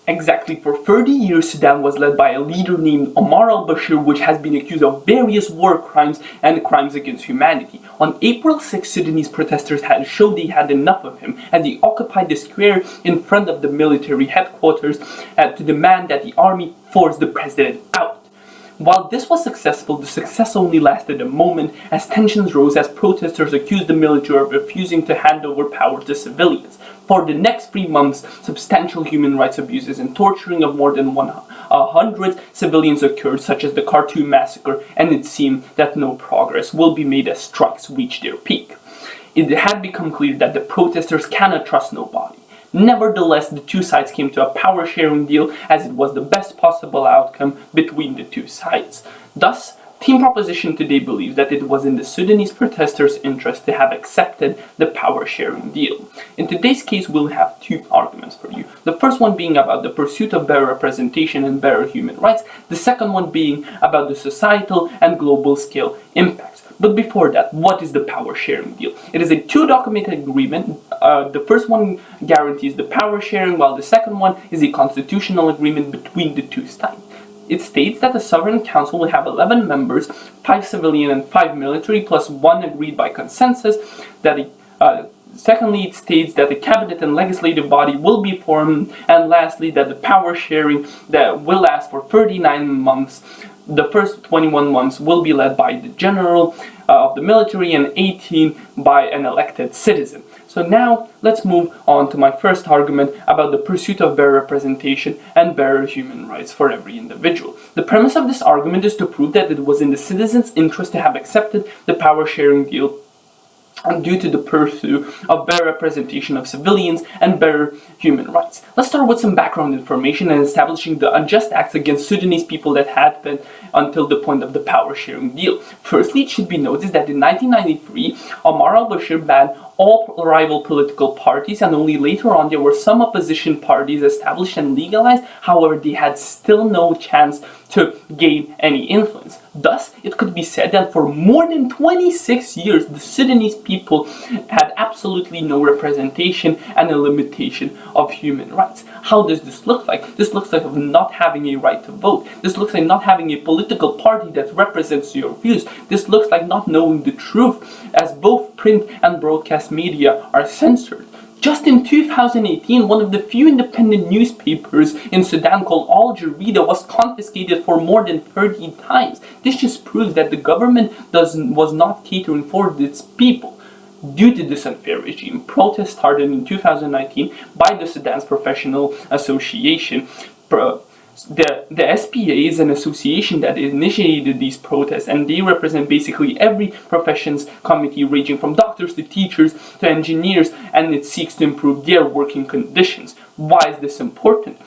Exactly, for 30 years Sudan was led by a leader named Omar al-Bashir, which has been accused of various war crimes and crimes against humanity. On April 6, Sudanese protesters had showed they had enough of him as they occupied the square in front of the military headquarters to demand that the army force the president out. While this was successful, the success only lasted a moment as tensions rose as protesters accused the military of refusing to hand over power to civilians. For the next 3 months, substantial human rights abuses and torturing of more than 100 civilians occurred, such as the Khartoum massacre, and it seemed that no progress will be made as strikes reached their peak. It had become clear that the protesters cannot trust nobody. Nevertheless, the two sides came to a power-sharing deal as it was the best possible outcome between the two sides. Thus, Team Proposition today believes that it was in the Sudanese protesters' interest to have accepted the power-sharing deal. In today's case, we'll have two arguments for you. The first one being about the pursuit of better representation and better human rights. The second one being about the societal and global scale impacts. But before that, what is the power-sharing deal? It is a two-documented agreement. The first one guarantees the power sharing, while the second one is a constitutional agreement between the two sides. It states that the Sovereign Council will have 11 members, 5 civilian and 5 military, plus 1 agreed by consensus. Secondly, it states that the cabinet and legislative body will be formed, and lastly, that the power sharing that will last for 39 months. The first 21 months will be led by the general of the military and 18 by an elected citizen. So now, let's move on to my first argument about the pursuit of better representation and better human rights for every individual. The premise of this argument is to prove that it was in the citizens' interest to have accepted the power-sharing deal due to the pursuit of better representation of civilians and better human rights. Let's start with some background information and establishing the unjust acts against Sudanese people that happened until the point of the power-sharing deal. Firstly, it should be noticed that in 1993, Omar al-Bashir banned all rival political parties, and only later on there were some opposition parties established and legalized. However, they had still no chance to gain any influence. Thus, it could be said that for more than 26 years, the Sudanese people had absolutely no representation and a limitation of human rights. How does this look like? This looks like not having a right to vote. This looks like not having a political party that represents your views. This looks like not knowing the truth, as both print and broadcast media are censored. Just in 2018, one of the few independent newspapers in Sudan called Al Jazeera was confiscated for more than 30 times. This just proves that the government was not catering for its people. Due to this unfair regime, protests started in 2019 by the Sudan's Professional Association. The SPA is an association that initiated these protests, and they represent basically every professions committee ranging from doctors to teachers to engineers, and it seeks to improve their working conditions. Why is this important?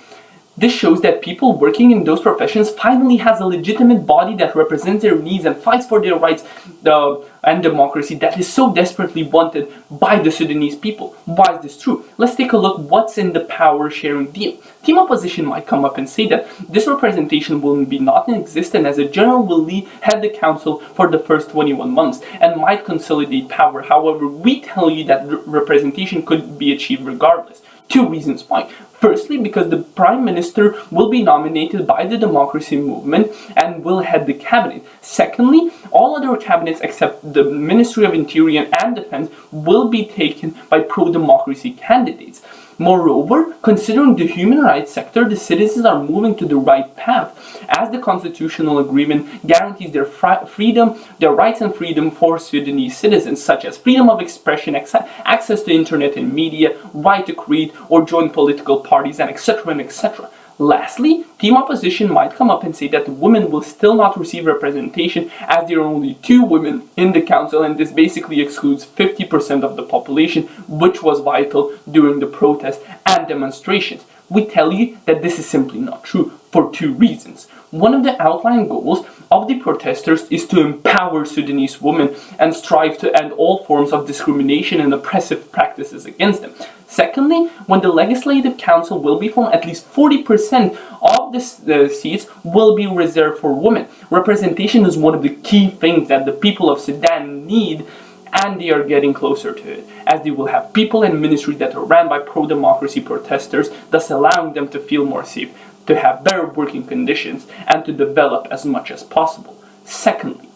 This shows that people working in those professions finally has a legitimate body that represents their needs and fights for their rights and democracy that is so desperately wanted by the Sudanese people. Why is this true? Let's take a look what's in the power sharing deal. Team Opposition might come up and say that this representation will be not in existence as a general will head the council for the first 21 months and might consolidate power. However, we tell you that representation could be achieved regardless. Two reasons why. Firstly, because the Prime Minister will be nominated by the democracy movement and will head the cabinet. Secondly, all other cabinets except the Ministry of Interior and Defense will be taken by pro-democracy candidates. Moreover, considering the human rights sector, the citizens are moving to the right path, as the constitutional agreement guarantees their rights and freedom for Sudanese citizens, such as freedom of expression, access to internet and media, right to create or join political parties, and etc. and etc. Lastly, Team Opposition might come up and say that women will still not receive representation as there are only 2 women in the council, and this basically excludes 50% of the population, which was vital during the protests and demonstrations. We tell you that this is simply not true for 2 reasons. One of the outline goals of the protesters is to empower Sudanese women and strive to end all forms of discrimination and oppressive practices against them. Secondly, when the Legislative Council will be formed, at least 40% of the seats will be reserved for women. Representation is one of the key things that the people of Sudan need, and they are getting closer to it, as they will have people and ministries that are ran by pro-democracy protesters, thus allowing them to feel more safe, to have better working conditions, and to develop as much as possible. Secondly,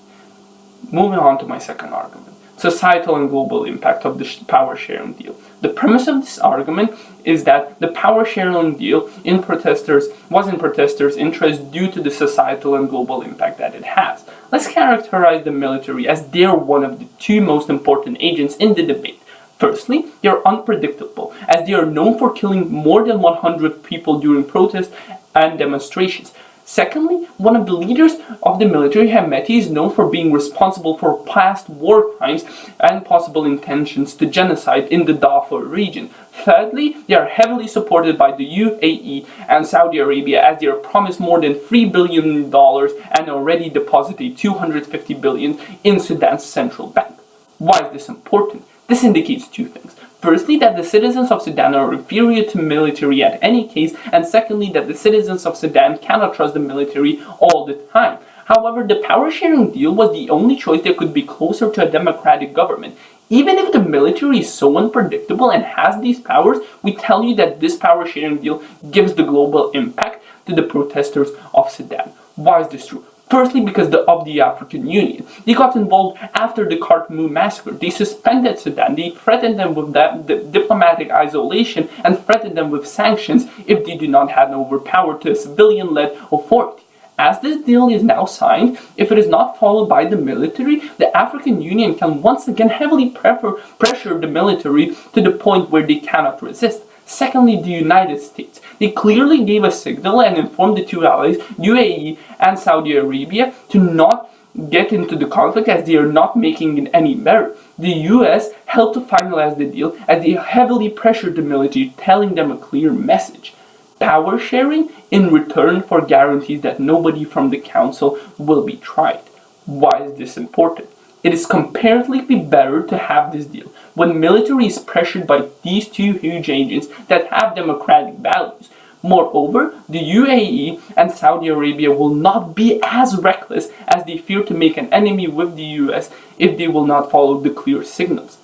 moving on to my second argument, societal and global impact of the power sharing deal. The premise of this argument is that the power sharing deal was in protesters' interest due to the societal and global impact that it has. Let's characterize the military as they're one of the two most important agents in the debate. Firstly, they are unpredictable, as they are known for killing more than 100 people during protests and demonstrations. Secondly, one of the leaders of the military, Hemeti, is known for being responsible for past war crimes and possible intentions to genocide in the Darfur region. Thirdly, they are heavily supported by the UAE and Saudi Arabia, as they are promised more than $3 billion and already deposited $250 billion in Sudan's central bank. Why is this important? This indicates two things. Firstly, that the citizens of Sudan are inferior to military at any case, and secondly, that the citizens of Sudan cannot trust the military all the time. However, the power sharing deal was the only choice that could be closer to a democratic government. Even if the military is so unpredictable and has these powers, we tell you that this power sharing deal gives the global impact to the protesters of Sudan. Why is this true? Firstly, because of the African Union. They got involved after the Khartoum massacre. They suspended Sudan. They threatened them with the diplomatic isolation and threatened them with sanctions if they do not hand over power to a civilian-led authority. As this deal is now signed, if it is not followed by the military, the African Union can once again heavily pressure the military to the point where they cannot resist. Secondly, the United States. They clearly gave a signal and informed the two allies, UAE and Saudi Arabia, to not get into the conflict as they are not making it any better. The US helped to finalize the deal as they heavily pressured the military, telling them a clear message. Power sharing in return for guarantees that nobody from the council will be tried. Why is this important? It is comparatively better to have this deal when military is pressured by these two huge agents that have democratic values. Moreover, the UAE and Saudi Arabia will not be as reckless as they fear to make an enemy with the US if they will not follow the clear signals.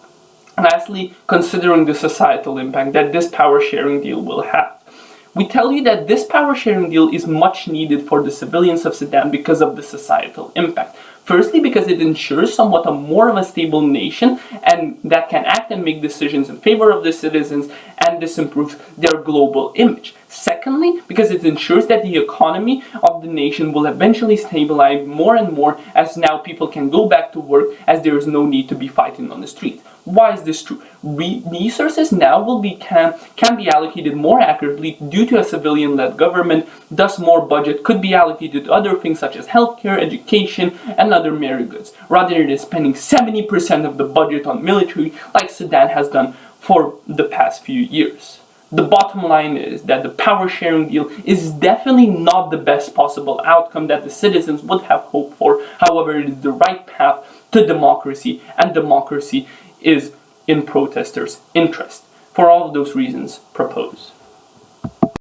Lastly, considering the societal impact that this power sharing deal will have. We tell you that this power sharing deal is much needed for the civilians of Sudan because of the societal impact. Firstly, because it ensures somewhat more of a stable nation and that can act and make decisions in favor of the citizens, and this improves their global image. Secondly, because it ensures that the economy of the nation will eventually stabilize more and more, as now people can go back to work as there is no need to be fighting on the streets. Why is this true? Resources now can be allocated more accurately due to a civilian-led government, thus more budget could be allocated to other things such as healthcare, education, and other merry goods, rather than spending 70% of the budget on military like Sudan has done for the past few years. The bottom line is that the power sharing deal is definitely not the best possible outcome that the citizens would have hoped for. However, it is the right path to democracy, and democracy is in protesters' interest. For all of those reasons, propose.